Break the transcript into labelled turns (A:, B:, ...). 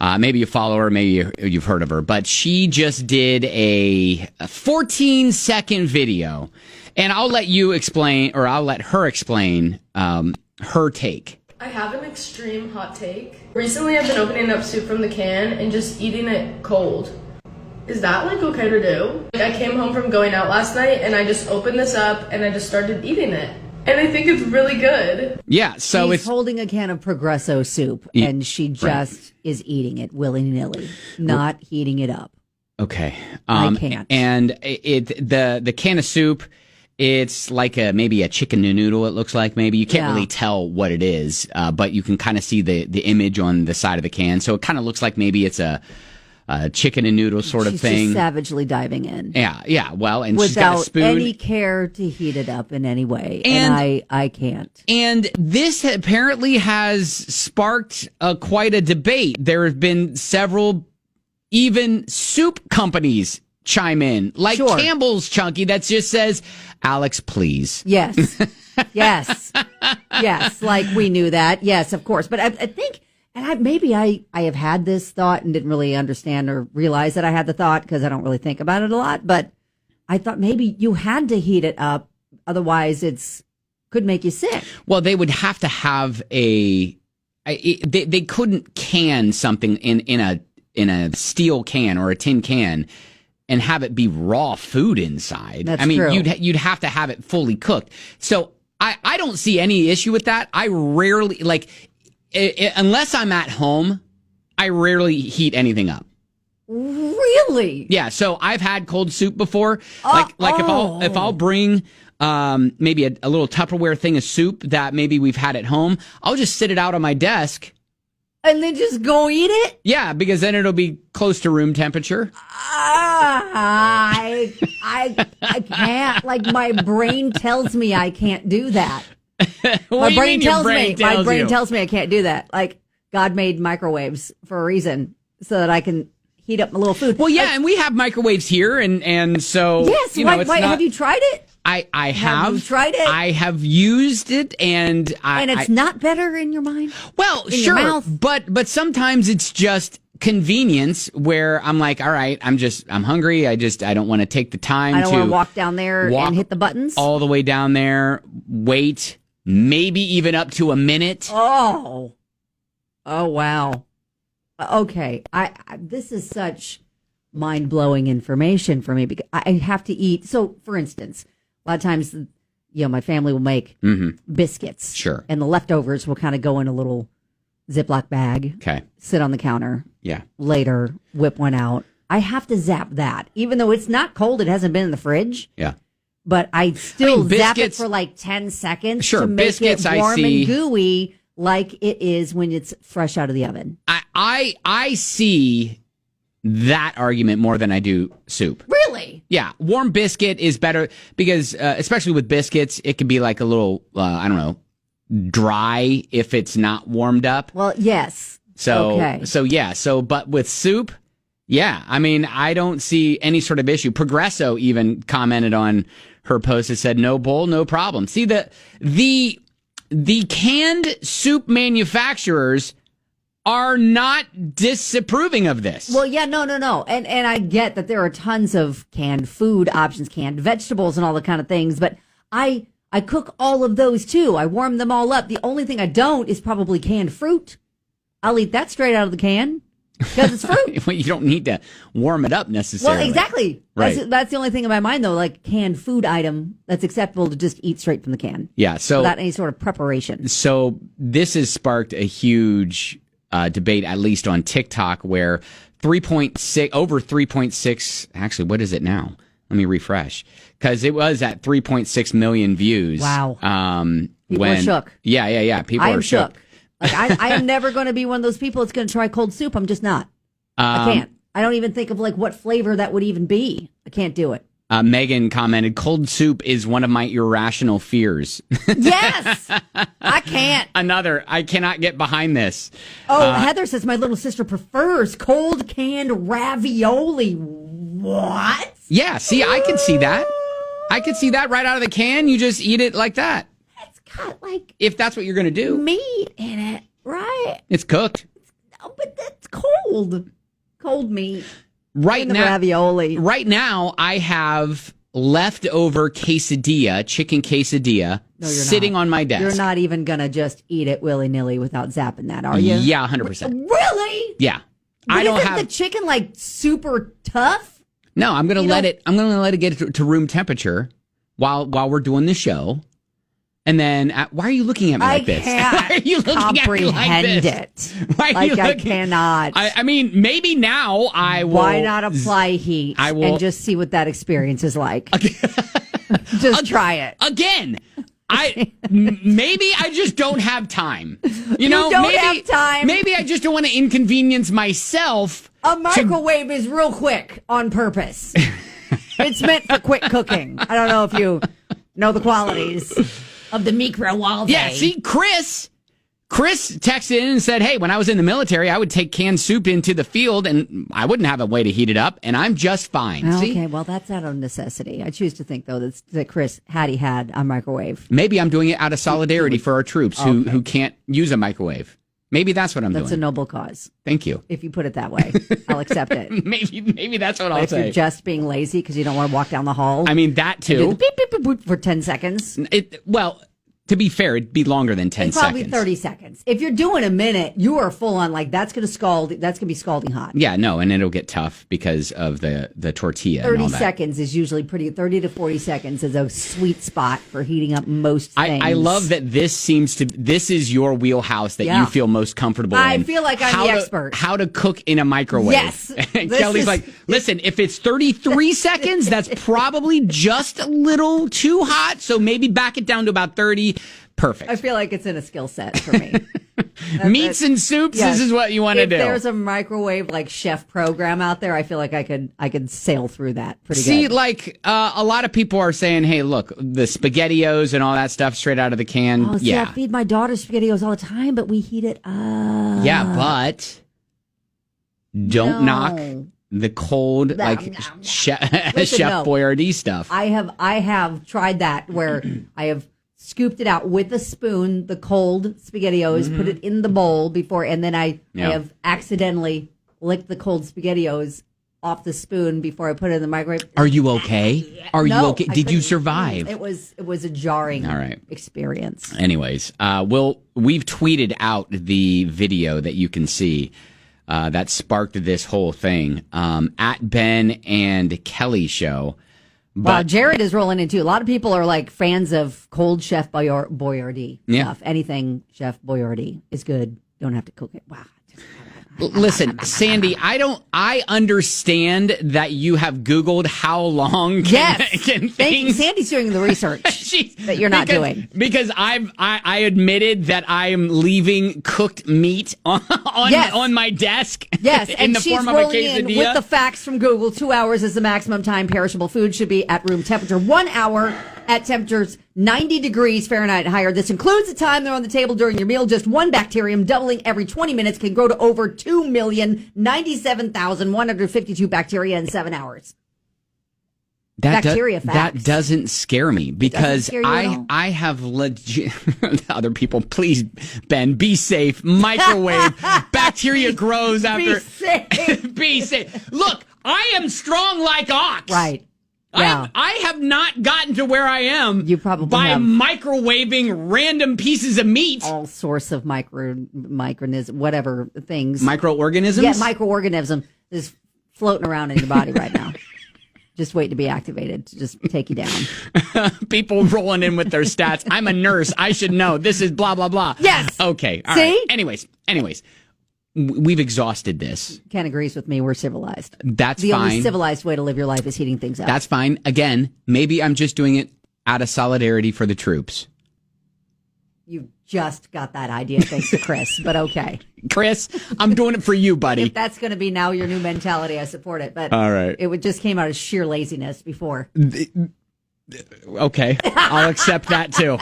A: Maybe you follow her, maybe you've heard of her, but she just did a 14-second video, and I'll let you explain, or I'll let her explain her take.
B: I have an extreme hot take. Recently, I've been opening up soup from the can and just eating it cold. Is that like okay to do? I came home from going out last night and I just opened this up and I just started eating it. And I think it's really good.
A: Yeah, so
C: She's
A: it's
C: holding a can of Progresso soup and she just is eating it willy-nilly, not heating it up.
A: okay.
C: I can't.
A: And the can of soup, it's like maybe a chicken noodle. It looks like maybe you can't really tell what it is, but you can kind of see the image on the side of the can. So it kind of looks like maybe it's a chicken and noodle sort of thing.
C: She's savagely diving in.
A: Yeah. Well, and she's got a
C: without
A: spoon.
C: any care to heat it up in any way. And I can't.
A: And this apparently has sparked quite a debate. There have been several, even soup companies chime in, like Campbell's Chunky, that just says, Alex, please.
C: Yes. Yes. Yes. Like we knew that. Yes, of course. But I think, and I have had this thought and didn't really understand or realize that I had the thought because I don't really think about it a lot. But I thought maybe you had to heat it up. Otherwise, could make you sick.
A: Well, they would have to have they couldn't can something in a steel can or a tin can and have it be raw food inside.
C: That's true.
A: You'd have to have it fully cooked. So I don't see any issue with that. I rarely unless I'm at home, I rarely heat anything up.
C: Really?
A: Yeah. So I've had cold soup before. If I'll bring maybe a little Tupperware thing of soup that maybe we've had at home, I'll just sit it out on my desk.
C: And then just go eat it?
A: Yeah, because then it'll be close to room temperature.
C: I can't. Like my brain tells me I can't do that. My brain tells me I can't do that. Like God made microwaves for a reason so that I can heat up my little food.
A: Well, yeah, and we have microwaves here, and so
C: yes. Have you tried it?
A: I have.
C: Have you tried it?
A: I have used it, and
C: it's not better in your mind.
A: Well,
C: in
A: sure,
C: your mouth?
A: but sometimes it's just convenience where I'm like, all right, I'm hungry. I don't want to take the time.
C: I don't want to walk down there and hit the buttons
A: all the way down there. Wait, maybe even up to a minute.
C: Oh wow. Okay, this is such mind-blowing information for me because I have to eat. So, for instance, a lot of times, my family will make biscuits.
A: Sure.
C: And the leftovers will kind of go in a little Ziploc bag.
A: Okay.
C: Sit on the counter.
A: Yeah.
C: Later, whip one out. I have to zap that. Even though it's not cold, it hasn't been in the fridge.
A: Yeah.
C: But I still zap it
A: biscuits,
C: for like 10 seconds
A: sure,
C: to make
A: biscuits,
C: it warm
A: I see.
C: and gooey like it is when it's fresh out of the oven.
A: I see that argument more than I do soup.
C: Really?
A: Yeah. Warm biscuit is better because, especially with biscuits, it can be like a little, dry if it's not warmed up.
C: Well, yes.
A: But with soup, yeah. I mean, I don't see any sort of issue. Progresso even commented on her post and said, no bowl, no problem. See, the canned soup manufacturers are not disapproving of this.
C: Well, yeah, no. And I get that there are tons of canned food options, canned vegetables and all the kind of things, but I cook all of those too. I warm them all up. The only thing I don't is probably canned fruit. I'll eat that straight out of the can because it's fruit.
A: Well, you don't need to warm it up necessarily.
C: Well, exactly.
A: Right.
C: That's the only thing in my mind, though, like canned food item that's acceptable to just eat straight from the can.
A: Yeah. So
C: without any sort of preparation.
A: So this has sparked a huge debate, at least on TikTok, where over 3.6, actually, what is it now? Let me refresh. Because it was at 3.6 million views.
C: Wow. People are shook.
A: Yeah. People are shook.
C: Like, I am never going to be one of those people that's going to try cold soup. I'm just not. I can't. I don't even think of like what flavor that would even be. I can't do it.
A: Megan commented, cold soup is one of my irrational fears.
C: Yes! I can't.
A: I cannot get behind this.
C: Oh, Heather says my little sister prefers cold canned ravioli. What?
A: Yeah, see, I can see that. I could see that right out of the can. You just eat it like that.
C: It's got
A: if that's what you're going to do.
C: Meat in it, right?
A: It's cooked.
C: No, but that's cold. cold meat
A: Right
C: in the
A: now,
C: ravioli.
A: right now, I have leftover quesadilla, chicken quesadilla,
C: No, you're
A: sitting
C: not.
A: on my desk.
C: You're not even gonna just eat it willy nilly without zapping that, are you?
A: Yeah, 100%.
C: Really?
A: Yeah.
C: But
A: I don't
C: isn't
A: have
C: the chicken like super tough?
A: No, I'm going to
C: You
A: let
C: don't-
A: it. I'm going to let it get to room temperature while we're doing the show. And then, why are you looking at me like this?
C: can't
A: Why are you looking at me
C: comprehend
A: like this?
C: it.
A: Why are
C: Like
A: you
C: I
A: looking?
C: cannot.
A: I mean, maybe now I will.
C: Why not apply heat
A: I will-
C: and just see what that experience is like? Just try it.
A: Again, maybe I just don't have time. You know,
C: don't
A: maybe,
C: have time.
A: Maybe I just don't want to inconvenience myself.
C: A microwave is real quick on purpose. It's meant for quick cooking. I don't know if you know the qualities of the microwave.
A: Yeah, see, Chris texted in and said, hey, when I was in the military, I would take canned soup into the field and I wouldn't have a way to heat it up, and I'm just fine. See?
C: Okay, well, that's out of necessity. I choose to think, though, that Chris had a microwave.
A: Maybe I'm doing it out of solidarity for our troops who can't use a microwave. Maybe that's what I'm
C: That's a
A: doing.
C: noble cause.
A: Thank you.
C: If you put it that way, I'll accept it.
A: Maybe that's what I'll
C: If
A: say.
C: you're just being lazy because you don't want to walk down the hall,
A: I mean, that
C: do
A: too.
C: the beep, beep, beep, beep for 10 seconds.
A: Well, to be fair, it'd be longer than 10
C: Probably
A: seconds.
C: 30 seconds. If you're doing a minute, you are full on like that's going to scald. That's going to be scalding hot.
A: Yeah, no, and it'll get tough because of the tortilla and
C: 30
A: all that.
C: seconds is usually 30 to 40 seconds is a sweet spot for heating up most things.
A: I love that this is your wheelhouse that
C: Yeah.
A: you feel most comfortable
C: I
A: in.
C: feel like I'm the expert.
A: How to cook in a microwave.
C: Yes.
A: And
C: This
A: Kelly's
C: is-
A: like, listen, if it's 33 seconds, that's probably just a little too hot. So maybe back it down to about 30. Perfect.
C: I feel like it's in a skill set for me.
A: Meats and soups,
C: Yes.
A: this is what you want to
C: If
A: do.
C: there's a microwave like chef program out there, I feel like I could sail through that pretty
A: See,
C: good.
A: like a lot of people are saying, hey, look, the SpaghettiOs and all that stuff straight out of the can.
C: Oh, see,
A: yeah.
C: I feed my daughter SpaghettiOs all the time, but we heat it up.
A: Yeah, but don't knock the cold,
C: No,
A: like
C: no, no.
A: Chef
C: Listen, no.
A: Boyardee stuff.
C: I have tried that where I have scooped it out with a spoon, the cold SpaghettiOs, put it in the bowl before, and then I have accidentally licked the cold SpaghettiOs off the spoon before I put it in the microwave.
A: Are you okay? Are you
C: No,
A: okay?
C: I
A: Did you
C: couldn't.
A: survive?
C: It was a jarring
A: All right.
C: experience.
A: Anyways, we've tweeted out the video that you can see that sparked this whole thing at Ben and Kelly show.
C: Wow, Jared is rolling in too. A lot of people are like fans of cold Chef Boyardee stuff. Anything Chef Boyardee is good. Don't have to cook it. Wow.
A: Listen, Sandy, I understand that you have Googled how long can
C: Thank you.
A: things
C: Sandy's doing the research that you're not doing.
A: Because I admitted that I am leaving cooked meat on my desk.
C: Yes,
A: in
C: and
A: the
C: she's
A: form of a
C: rolling in
A: quesadilla.
C: with the facts from Google. 2 hours is the maximum time perishable food should be at room temperature. 1 hour at temperatures 90 degrees Fahrenheit and higher. This includes the time they're on the table during your meal. Just one bacterium doubling every 20 minutes can grow to over 2,097,152 bacteria in 7 hours. Bacteria facts.
A: That doesn't scare me because
C: scare you at all?
A: I have legit other people. Please, Ben, be safe. Microwave bacteria grows after.
C: Be safe.
A: Be safe. Look, I am strong like ox.
C: Right. Yeah.
A: I have not gotten to where I am.
C: You probably
A: by
C: have.
A: microwaving random pieces of meat.
C: All sorts of microorganisms, whatever things.
A: Microorganisms.
C: Yeah, microorganism is floating around in your body right now. Just waiting to be activated to just take you down.
A: People rolling in with their stats. I'm a nurse. I should know. This is blah, blah, blah.
C: Yes.
A: Okay. All
C: See?
A: right. Anyways, we've exhausted this.
C: Ken agrees with me. We're civilized.
A: That's
C: The only
A: fine.
C: civilized way to live your life is heating things up.
A: That's fine. Again, maybe I'm just doing it out of solidarity for the troops.
C: You just got that idea thanks to Chris, but okay.
A: Chris, I'm doing it for you, buddy.
C: If that's going to be now your new mentality, I support it. But
A: All right.
C: it just came out of sheer laziness before.
A: Okay. I'll accept that too.